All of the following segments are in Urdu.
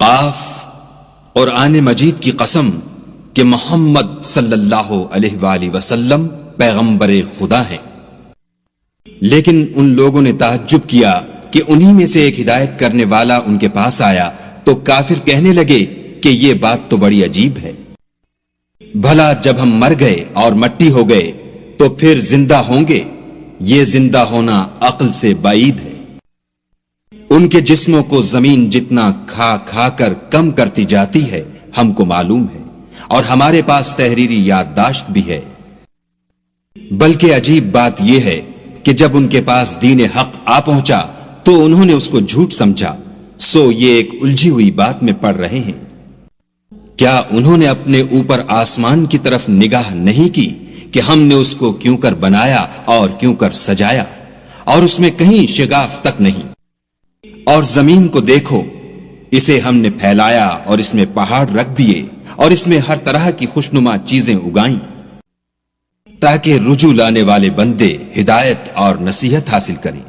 قاف قرآن مجید کی قسم کہ محمد صلی اللہ علیہ وآلہ وسلم پیغمبر خدا ہیں۔ لیکن ان لوگوں نے تعجب کیا کہ انہی میں سے ایک ہدایت کرنے والا ان کے پاس آیا تو کافر کہنے لگے کہ یہ بات تو بڑی عجیب ہے، بھلا جب ہم مر گئے اور مٹی ہو گئے تو پھر زندہ ہوں گے؟ یہ زندہ ہونا عقل سے بعید ہے۔ ان کے جسموں کو زمین جتنا کھا کھا کر کم کرتی جاتی ہے ہم کو معلوم ہے، اور ہمارے پاس تحریری یادداشت بھی ہے۔ بلکہ عجیب بات یہ ہے کہ جب ان کے پاس دین حق آ پہنچا تو انہوں نے اس کو جھوٹ سمجھا، سو یہ ایک الجھی ہوئی بات میں پڑ رہے ہیں۔ کیا انہوں نے اپنے اوپر آسمان کی طرف نگاہ نہیں کی کہ ہم نے اس کو کیوں کر بنایا اور کیوں کر سجایا، اور اس میں کہیں شگاف تک نہیں؟ اور زمین کو دیکھو، اسے ہم نے پھیلایا اور اس میں پہاڑ رکھ دیے اور اس میں ہر طرح کی خوشنما چیزیں اگائیں تاکہ رجوع لانے والے بندے ہدایت اور نصیحت حاصل کریں۔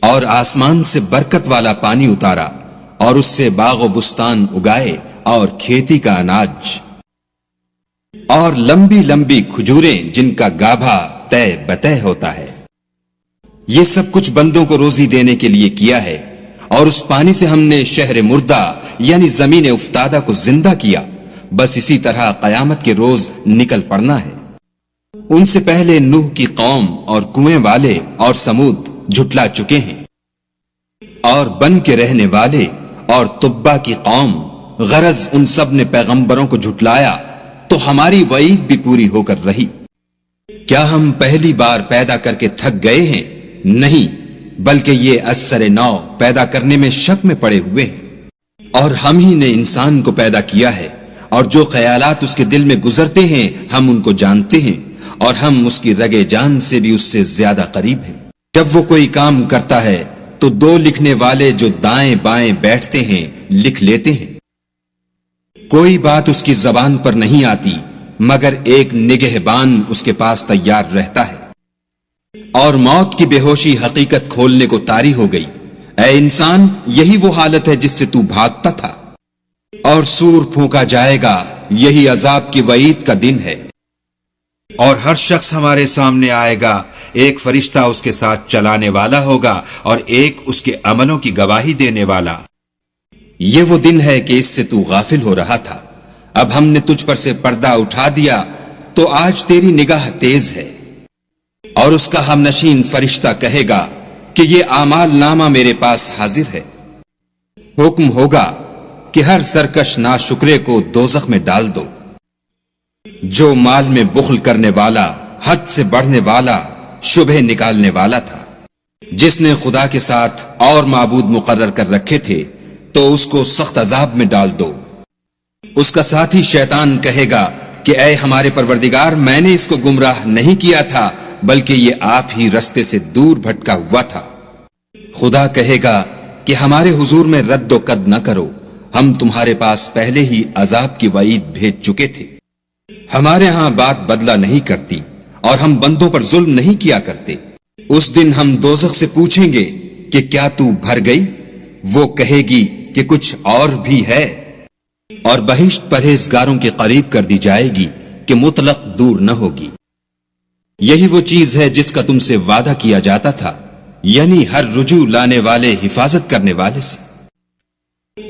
اور آسمان سے برکت والا پانی اتارا اور اس سے باغ و بستان اگائے اور کھیتی کا اناج اور لمبی لمبی کھجوریں جن کا گابھا طے بطے ہوتا ہے۔ یہ سب کچھ بندوں کو روزی دینے کے لیے کیا ہے، اور اس پانی سے ہم نے شہر مردہ یعنی زمین افتادہ کو زندہ کیا۔ بس اسی طرح قیامت کے روز نکل پڑنا ہے۔ ان سے پہلے نوح کی قوم اور کنویں والے اور سمود جھٹلا چکے ہیں، اور بن کے رہنے والے اور تبا کی قوم، غرض ان سب نے پیغمبروں کو جھٹلایا تو ہماری وعید بھی پوری ہو کر رہی۔ کیا ہم پہلی بار پیدا کر کے تھک گئے ہیں؟ نہیں، بلکہ یہ اثر نو پیدا کرنے میں شک میں پڑے ہوئے ہیں۔ اور ہم ہی نے انسان کو پیدا کیا ہے، اور جو خیالات اس کے دل میں گزرتے ہیں ہم ان کو جانتے ہیں، اور ہم اس کی رگے جان سے بھی اس سے زیادہ قریب ہیں۔ جب وہ کوئی کام کرتا ہے تو دو لکھنے والے جو دائیں بائیں بیٹھتے ہیں لکھ لیتے ہیں۔ کوئی بات اس کی زبان پر نہیں آتی مگر ایک نگہبان اس کے پاس تیار رہتا ہے۔ اور موت کی بے ہوشی حقیقت کھولنے کو طاری ہو گئی۔ اے انسان، یہی وہ حالت ہے جس سے تو بھاگتا تھا، اور سور پھونکا جائے گا، یہی عذاب کی وعید کا دن ہے۔ اور ہر شخص ہمارے سامنے آئے گا، ایک فرشتہ اس کے ساتھ چلانے والا ہوگا اور ایک اس کے عملوں کی گواہی دینے والا۔ یہ وہ دن ہے کہ اس سے تو غافل ہو رہا تھا، اب ہم نے تجھ پر سے پردہ اٹھا دیا تو آج تیری نگاہ تیز ہے۔ اور اس کا ہم نشین فرشتہ کہے گا کہ یہ اعمال نامہ میرے پاس حاضر ہے۔ حکم ہوگا کہ ہر سرکش ناشکرے کو دوزخ میں ڈال دو۔ جو مال میں بخل کرنے والا، حد سے بڑھنے والا، شبہ نکالنے والا تھا، جس نے خدا کے ساتھ اور معبود مقرر کر رکھے تھے، تو اس کو سخت عذاب میں ڈال دو۔ اس کا ساتھی شیطان کہے گا کہ اے ہمارے پروردگار، میں نے اس کو گمراہ نہیں کیا تھا بلکہ یہ آپ ہی رستے سے دور بھٹکا ہوا تھا۔ خدا کہے گا کہ ہمارے حضور میں رد و قد نہ کرو، ہم تمہارے پاس پہلے ہی عذاب کی وعید بھیج چکے تھے۔ ہمارے ہاں بات بدلہ نہیں کرتی اور ہم بندوں پر ظلم نہیں کیا کرتے۔ اس دن ہم دوزخ سے پوچھیں گے کہ کیا تو بھر گئی؟ وہ کہے گی کہ کچھ اور بھی ہے، اور بہشت پرہیزگاروں کے قریب کر دی جائے گی کہ مطلق دور نہ ہوگی۔ یہی وہ چیز ہے جس کا تم سے وعدہ کیا جاتا تھا، یعنی ہر رجوع لانے والے حفاظت کرنے والے سے۔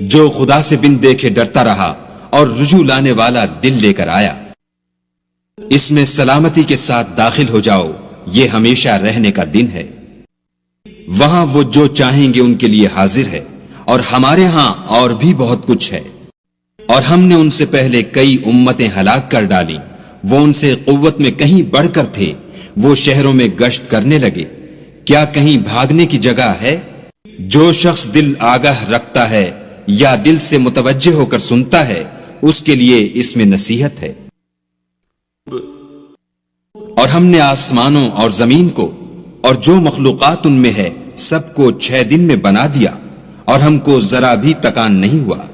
جو خدا سے بن دیکھے ڈرتا رہا اور رجوع لانے والا دل لے کر آیا، اس میں سلامتی کے ساتھ داخل ہو جاؤ، یہ ہمیشہ رہنے کا دن ہے۔ وہاں وہ جو چاہیں گے ان کے لیے حاضر ہے، اور ہمارے ہاں اور بھی بہت کچھ ہے۔ اور ہم نے ان سے پہلے کئی امتیں ہلاک کر ڈالی، وہ ان سے قوت میں کہیں بڑھ کر تھے، وہ شہروں میں گشت کرنے لگے، کیا کہیں بھاگنے کی جگہ ہے؟ جو شخص دل آگاہ رکھتا ہے یا دل سے متوجہ ہو کر سنتا ہے، اس کے لیے اس میں نصیحت ہے۔ اور ہم نے آسمانوں اور زمین کو اور جو مخلوقات ان میں ہے سب کو 6 دن میں بنا دیا، اور ہم کو ذرا بھی تکان نہیں ہوا۔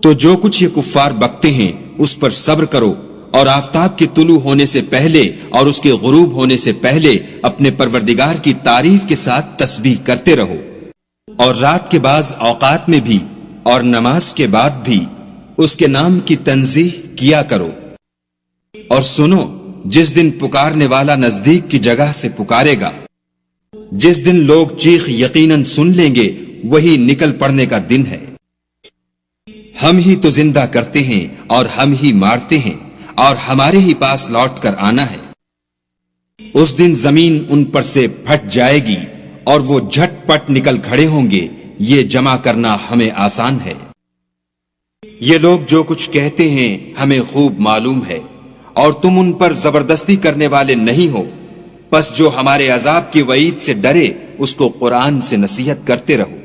تو جو کچھ یہ کفار بکتے ہیں اس پر صبر کرو، اور آفتاب کے طلوع ہونے سے پہلے اور اس کے غروب ہونے سے پہلے اپنے پروردگار کی تعریف کے ساتھ تسبیح کرتے رہو، اور رات کے بعض اوقات میں بھی اور نماز کے بعد بھی اس کے نام کی تنزیح کیا کرو۔ اور سنو، جس دن پکارنے والا نزدیک کی جگہ سے پکارے گا، جس دن لوگ چیخ یقیناً سن لیں گے، وہی نکل پڑنے کا دن ہے۔ ہم ہی تو زندہ کرتے ہیں اور ہم ہی مارتے ہیں، اور ہمارے ہی پاس لوٹ کر آنا ہے۔ اس دن زمین ان پر سے پھٹ جائے گی اور وہ جھٹ پٹ نکل کھڑے ہوں گے۔ یہ جمع کرنا ہمیں آسان ہے۔ یہ لوگ جو کچھ کہتے ہیں ہمیں خوب معلوم ہے، اور تم ان پر زبردستی کرنے والے نہیں ہو، پس جو ہمارے عذاب کی وعید سے ڈرے اس کو قرآن سے نصیحت کرتے رہو۔